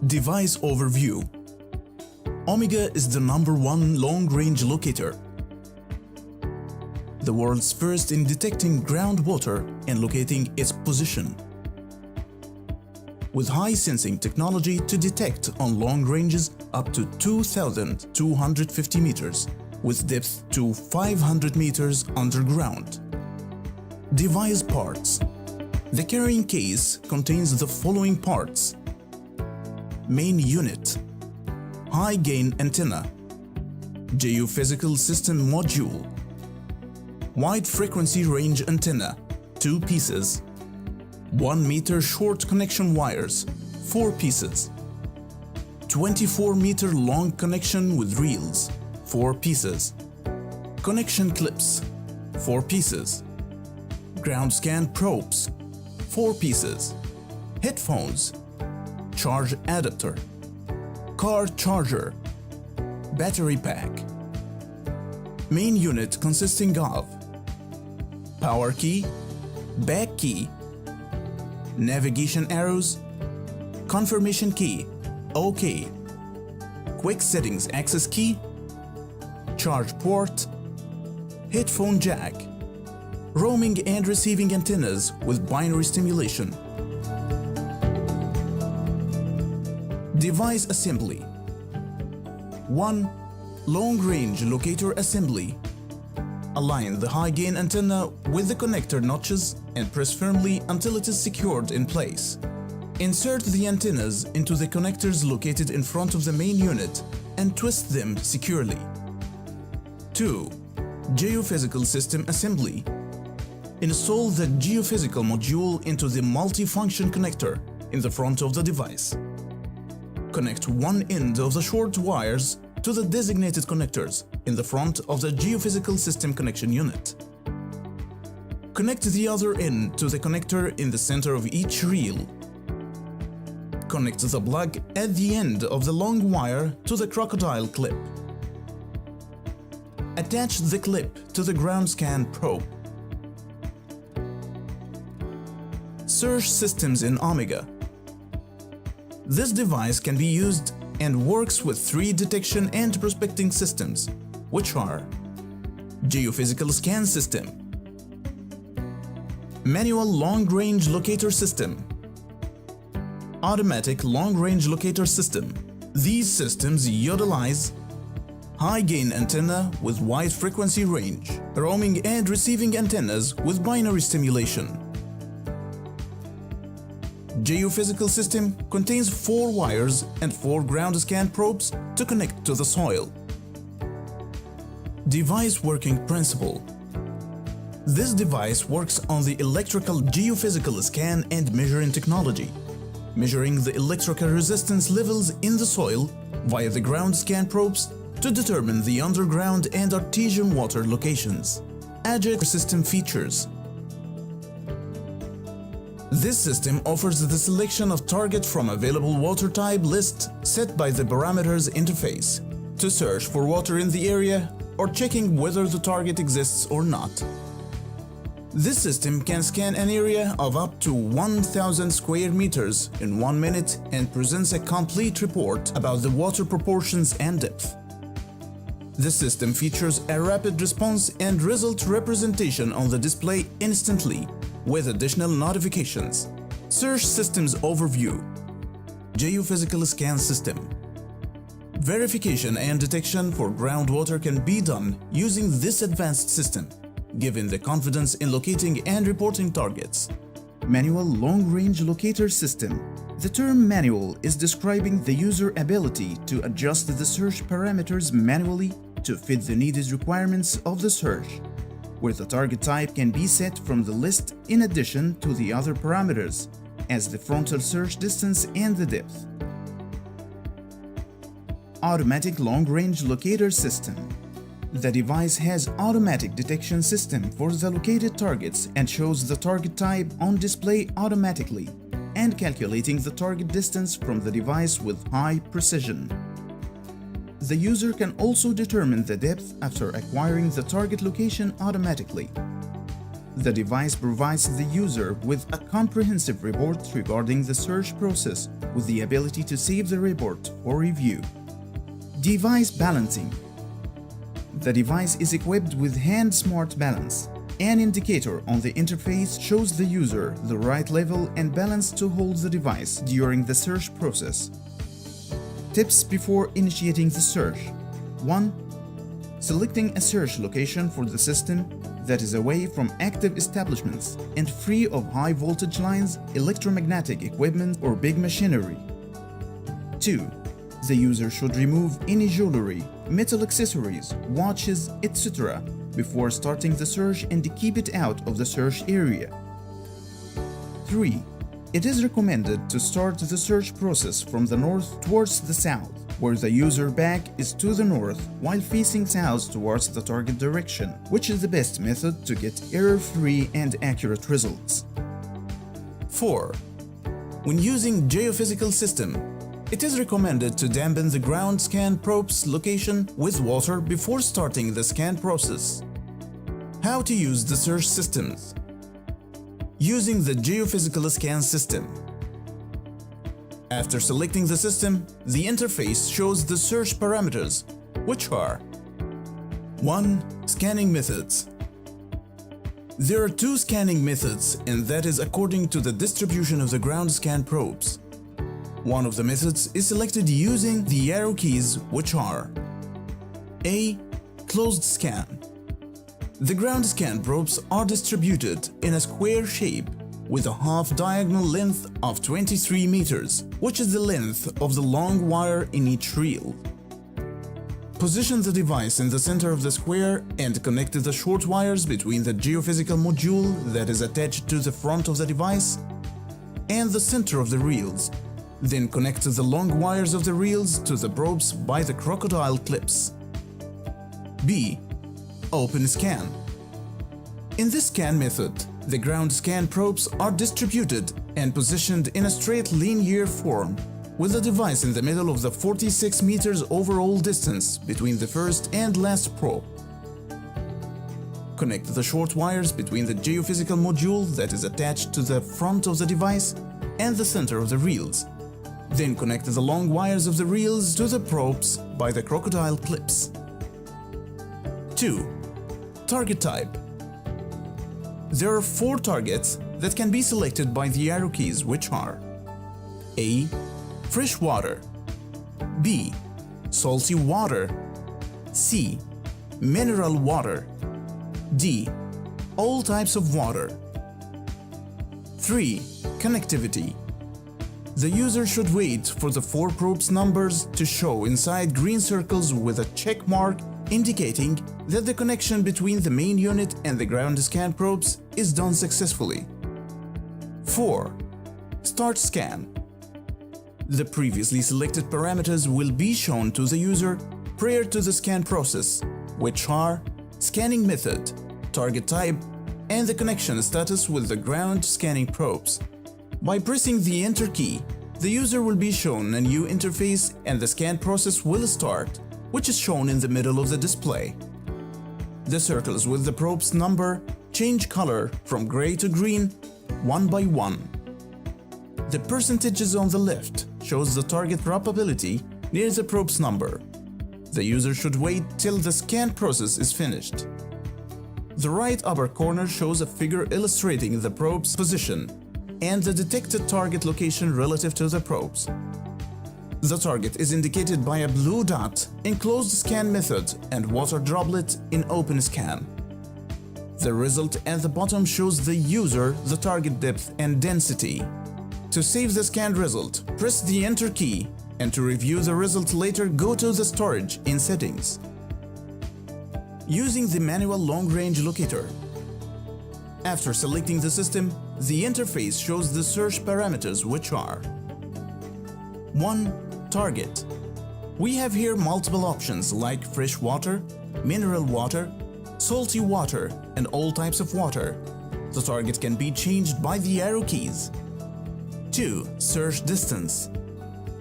Device overview. Oomega is the #1 long-range locator, the world's first in detecting groundwater and locating its position. With high sensing technology to detect on long ranges up to 2,250 meters, with depth to 500 meters underground. Device parts. The carrying case contains the following parts: main unit, high gain antenna, geophysical system module, wide frequency range antenna, 2 pieces, 1 meter short connection wires, 4 pieces, 24 meter long connection with reels, 4 pieces, connection clips, 4 pieces, ground scan probes, 4 pieces, headphones, charge adapter, car charger, battery pack. Main unit consisting of power key, back key, navigation arrows, confirmation key, OK, quick settings access key, charge port, headphone jack, roaming and receiving antennas with binary stimulation. Device assembly. 1. Long-range locator assembly. Align the high-gain antenna with the connector notches and press firmly until it is secured in place. Insert the antennas into the connectors located in front of the main unit and twist them securely. 2. Geophysical system assembly. Install the geophysical module into the multi-function connector in the front of the device. Connect one end of the short wires to the designated connectors in the front of the geophysical system connection unit. Connect the other end to the connector in the center of each reel. Connect the plug at the end of the long wire to the crocodile clip. Attach the clip to the ground scan probe. Search systems in Oomega. This device can be used and works with 3 detection and prospecting systems, which are geophysical scan system, manual long-range locator system, automatic long-range locator system. These systems utilize high-gain antenna with wide frequency range, roaming and receiving antennas with binary stimulation. Geophysical system contains 4 wires and 4 ground scan probes to connect to the soil. Device working principle. This device works on the electrical geophysical scan and measuring technology, measuring the electrical resistance levels in the soil via the ground scan probes to determine the underground and artesian water locations. Agile system features. This system offers the selection of target from available water type list set by the parameters interface to search for water in the area or checking whether the target exists or not. This system can scan an area of up to 1,000 square meters in 1 minute and presents a complete report about the water proportions and depth. The system features a rapid response and result representation on the display instantly, with additional notifications. Search systems overview. Geophysical scan system. Verification and detection for groundwater can be done using this advanced system, given the confidence in locating and reporting targets. Manual long-range locator system. The term manual is describing the user ability to adjust the search parameters manually to fit the needed requirements of the search, where the target type can be set from the list in addition to the other parameters, as the frontal search distance and the depth. Automatic long-range locator system. The device has automatic detection system for the located targets and shows the target type on display automatically and calculating the target distance from the device with high precision. The user can also determine the depth after acquiring the target location automatically. The device provides the user with a comprehensive report regarding the search process with the ability to save the report for review. Device balancing. The device is equipped with Hand Smart Balance. An indicator on the interface shows the user the right level and balance to hold the device during the search process. Tips before initiating the search. 1. Selecting a search location for the system that is away from active establishments and free of high voltage lines, electromagnetic equipment, or big machinery. 2. The user should remove any jewelry, metal accessories, watches, etc. before starting the search and keep it out of the search area. 3. It is recommended to start the search process from the north towards the south, where the user back is to the north while facing south towards the target direction, which is the best method to get error-free and accurate results. 4. When using geophysical system, it is recommended to dampen the ground scan probe's location with water before starting the scan process. How to use the search systems? Using the geophysical scan system. After selecting the system, the interface shows the search parameters, which are 1. Scanning methods. There are 2 scanning methods, and that is according to the distribution of the ground scan probes. One of the methods is selected using the arrow keys, which are A. Closed scan. The ground scan probes are distributed in a square shape with a half diagonal length of 23 meters, which is the length of the long wire in each reel. Position the device in the center of the square and connect the short wires between the geophysical module that is attached to the front of the device and the center of the reels. Then connect the long wires of the reels to the probes by the crocodile clips. B. Open scan. In this scan method, the ground scan probes are distributed and positioned in a straight linear form, with the device in the middle of the 46 meters overall distance between the first and last probe. Connect the short wires between the geophysical module that is attached to the front of the device and the center of the reels. Then connect the long wires of the reels to the probes by the crocodile clips. 2. Target type. There are 4 targets that can be selected by the arrow keys, which are A. Fresh water. B. Salty water. C. Mineral water. D. All types of water. 3. Connectivity. The user should wait for the 4 probes numbers to show inside green circles with a check mark indicating that the connection between the main unit and the ground scan probes is done successfully. 4. Start scan. The previously selected parameters will be shown to the user prior to the scan process, which are scanning method, target type, and the connection status with the ground scanning probes. By pressing the Enter key, the user will be shown a new interface and the scan process will start, which is shown in the middle of the display. The circles with the probe's number change color from gray to green, one by one. The percentages on the left shows the target probability near the probe's number. The user should wait till the scan process is finished. The right upper corner shows a figure illustrating the probe's position and the detected target location relative to the probes. The target is indicated by a blue dot in closed scan method and water droplet in open scan. The result at the bottom shows the user the target depth and density. To save the scanned result, press the Enter key, and to review the result later, go to the storage in settings. Using the manual long-range locator. After selecting the system, the interface shows the search parameters, which are 1. Target. We have here multiple options like fresh water, mineral water, salty water, and all types of water. The target can be changed by the arrow keys. 2. Search distance.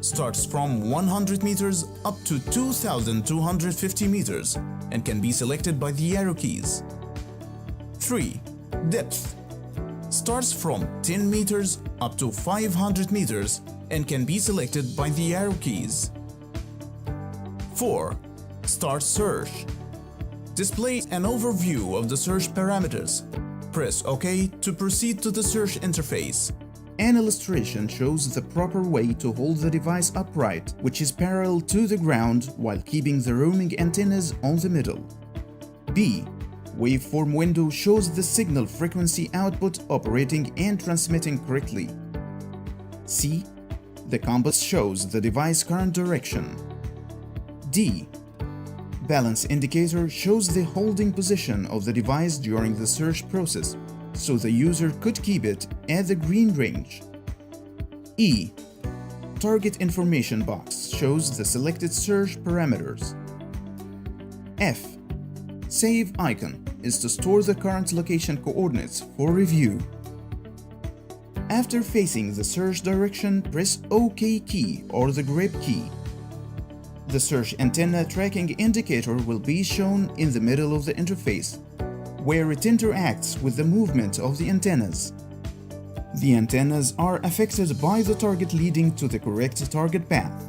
Starts from 100 meters up to 2,250 meters and can be selected by the arrow keys. 3. Depth starts from 10 meters up to 500 meters and can be selected by the arrow keys. 4. Start search. Displays an overview of the search parameters. Press OK to proceed to the search interface. An illustration shows the proper way to hold the device upright, which is parallel to the ground while keeping the roaming antennas on the middle. B. Waveform window shows the signal frequency output operating and transmitting correctly. C. The compass shows the device current direction. D. Balance indicator shows the holding position of the device during the search process, so the user could keep it at the green range. E. Target information box shows the selected search parameters. F. Save icon is to store the current location coordinates for review. After facing the search direction, press OK key or the grip key. The search antenna tracking indicator will be shown in the middle of the interface, where it interacts with the movement of the antennas. The antennas are affected by the target leading to the correct target path.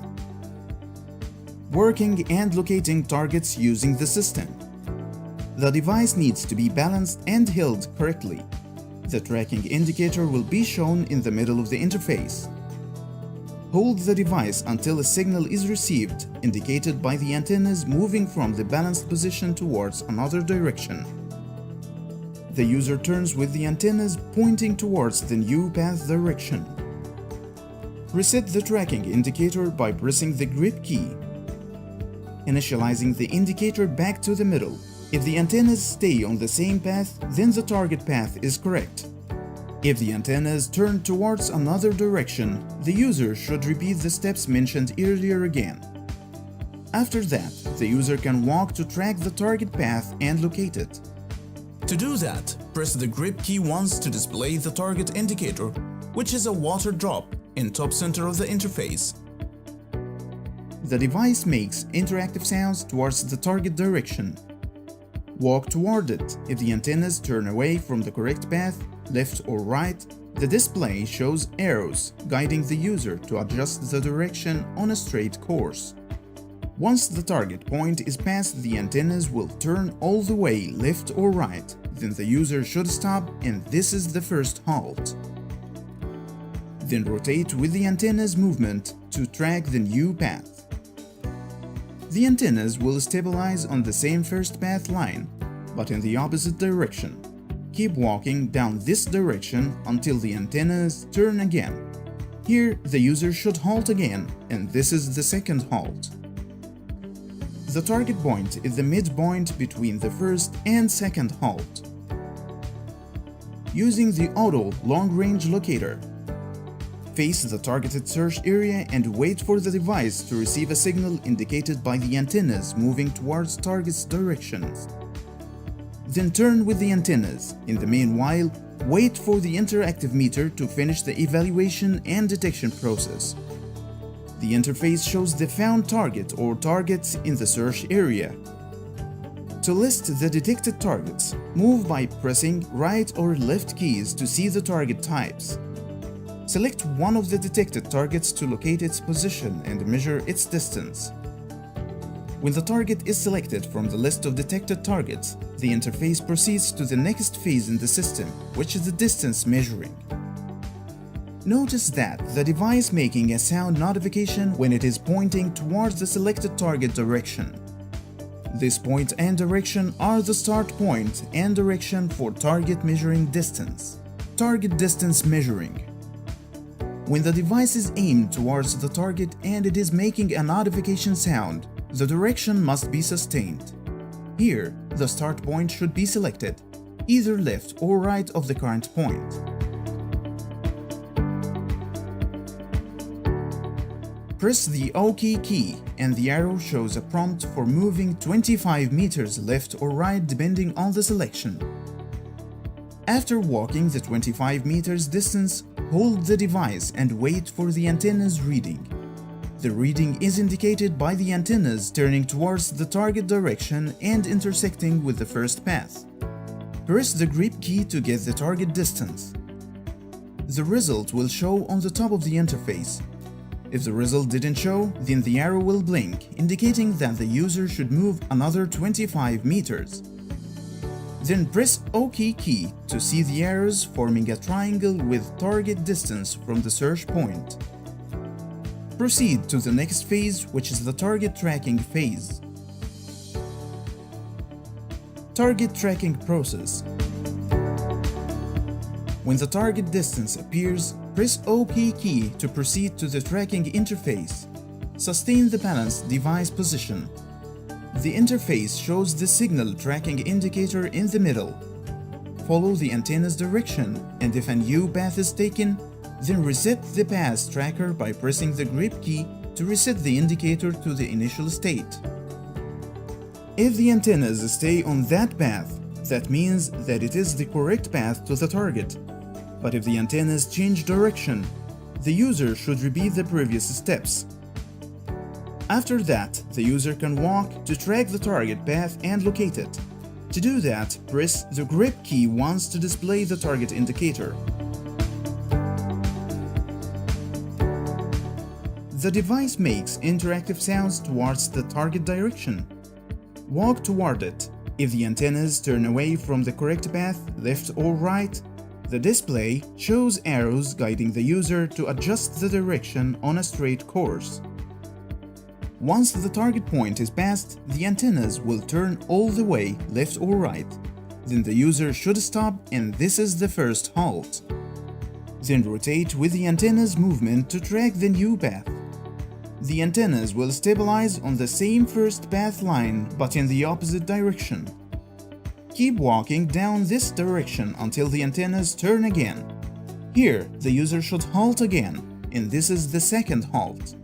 Working and locating targets using the system. The device needs to be balanced and held correctly. The tracking indicator will be shown in the middle of the interface. Hold the device until a signal is received, indicated by the antennas moving from the balanced position towards another direction. The user turns with the antennas pointing towards the new path direction. Reset the tracking indicator by pressing the grip key. Initializing the indicator back to the middle. If the antennas stay on the same path, then the target path is correct. If the antennas turn towards another direction, the user should repeat the steps mentioned earlier again. After that, the user can walk to track the target path and locate it. To do that, press the grip key once to display the target indicator, which is a water drop in top center of the interface. The device makes interactive sounds towards the target direction. Walk toward it. If the antennas turn away from the correct path, left or right, the display shows arrows guiding the user to adjust the direction on a straight course. Once the target point is passed, the antennas will turn all the way left or right. Then the user should stop, and this is the first halt. Then rotate with the antennas movement to track the new path. The antennas will stabilize on the same first path line, but in the opposite direction. Keep walking down this direction until the antennas turn again. Here, the user should halt again, and this is the second halt. The target point is the midpoint between the first and second halt. Using the auto long-range locator, face the targeted search area and wait for the device to receive a signal indicated by the antennas moving towards target's directions. Then turn with the antennas. In the meanwhile, wait for the interactive meter to finish the evaluation and detection process. The interface shows the found target or targets in the search area. To list the detected targets, move by pressing right or left keys to see the target types. Select one of the detected targets to locate its position and measure its distance. When the target is selected from the list of detected targets, the interface proceeds to the next phase in the system, which is the distance measuring. Notice that the device making a sound notification when it is pointing towards the selected target direction. This point and direction are the start point and direction for target measuring distance. Target distance measuring. When the device is aimed towards the target and it is making a notification sound, the direction must be sustained. Here, the start point should be selected, either left or right of the current point. Press the OK key and the arrow shows a prompt for moving 25 meters left or right depending on the selection. After walking the 25 meters distance, hold the device and wait for the antenna's reading. The reading is indicated by the antennas turning towards the target direction and intersecting with the first path. Press the grip key to get the target distance. The result will show on the top of the interface. If the result didn't show, then the arrow will blink, indicating that the user should move another 25 meters. Then press OK key to see the arrows forming a triangle with target distance from the search point. Proceed to the next phase, which is the target tracking phase. Target tracking process. When the target distance appears, press OK key to proceed to the tracking interface. Sustain the balanced device position. The interface shows the signal tracking indicator in the middle. Follow the antenna's direction, and if a new path is taken, then reset the path tracker by pressing the grip key to reset the indicator to the initial state. If the antennas stay on that path, that means that it is the correct path to the target. But if the antennas change direction, the user should repeat the previous steps. After that, the user can walk to track the target path and locate it. To do that, press the grip key once to display the target indicator. The device makes interactive sounds towards the target direction. Walk toward it. If the antennas turn away from the correct path, left or right, the display shows arrows guiding the user to adjust the direction on a straight course. Once the target point is passed, the antennas will turn all the way left or right. Then the user should stop, and this is the first halt. Then rotate with the antenna's movement to track the new path. The antennas will stabilize on the same first path line but in the opposite direction. Keep walking down this direction until the antennas turn again. Here, the user should halt again, and this is the second halt.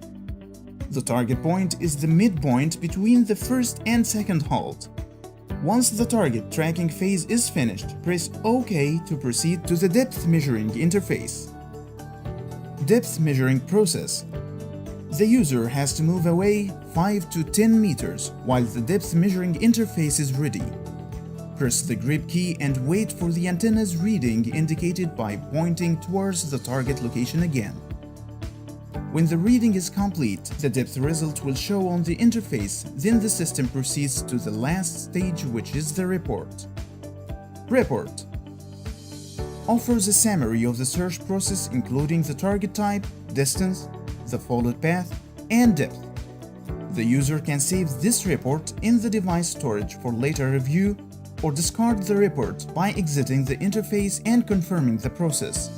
The target point is the midpoint between the first and second halt. Once the target tracking phase is finished, press OK to proceed to the depth measuring interface. Depth measuring process. The user has to move away 5 to 10 meters while the depth measuring interface is ready. Press the grip key and wait for the antenna's reading indicated by pointing towards the target location again. When the reading is complete, the depth result will show on the interface, then the system proceeds to the last stage, which is the report. Report offers a summary of the search process including the target type, distance, the followed path, and depth. The user can save this report in the device storage for later review or discard the report by exiting the interface and confirming the process.